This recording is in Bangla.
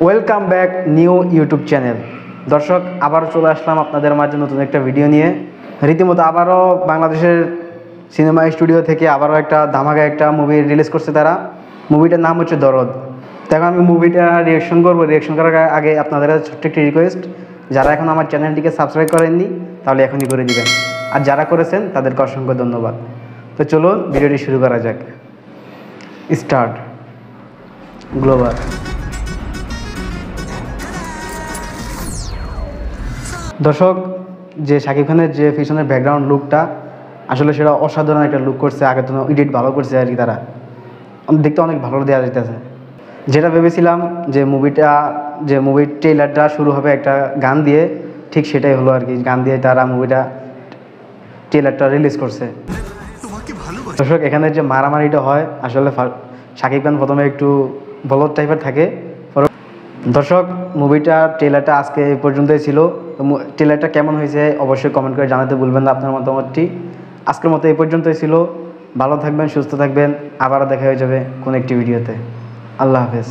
Welcome back new YouTube channel. দর্শক, আবারও চলে আসলাম আপনাদের মাঝে নতুন একটা ভিডিও নিয়ে। রীতিমতো আবারও বাংলাদেশের সিনেমা স্টুডিও থেকে আবারও একটা ধামাকা একটা মুভি রিলিজ করছে তারা। মুভিটার নাম হচ্ছে দরদ। দেখো, আমি মুভিটা রিয়াকশন করবো। রিয়াকশন করার আগে আপনাদের ছোট্ট একটি রিকোয়েস্ট, যারা এখন আমার চ্যানেলটিকে সাবস্ক্রাইব করেননি তাহলে এখনই করে দিবেন, আর যারা করেছেন তাদেরকে অসংখ্য ধন্যবাদ। তো চলুন ভিডিওটি শুরু করা যাক। স্টার্ট। গ্লোবাল। দর্শক, যে শাকিব খানের যে পিছনের ব্যাকগ্রাউন্ড লুকটা, আসলে সেটা অসাধারণ একটা লুক করছে। আগের জন্য এডিট ভালো করছে আর কি, তারা দেখতে অনেক ভালো দেওয়া যেতেছে। যেটা ভেবেছিলাম যে মুভির ট্রেলারটা শুরু হবে একটা গান দিয়ে, ঠিক সেটাই হলো আর কি। গান দিয়ে তারা মুভিটা ট্রেলারটা রিলিজ করছে। দর্শক, এখানে যে মারামারিটা হয়, আসলে শাকিব খান প্রথমে একটু বলদ টাইপের থাকে। দর্শক, মুভিটা ট্রেলারটা আজকে এই পর্যন্তই ছিল। তো ট্রেলারটা কেমন হয়েছে অবশ্যই কমেন্ট করে জানাতে ভুলবেন না আপনার মতামতটি। আজকের মতো এই পর্যন্তই ছিল। ভালো থাকবেন, সুস্থ থাকবেন। আবারও দেখা হয়ে যাবে কোন একটি ভিডিওতে। আল্লাহ হাফেজ।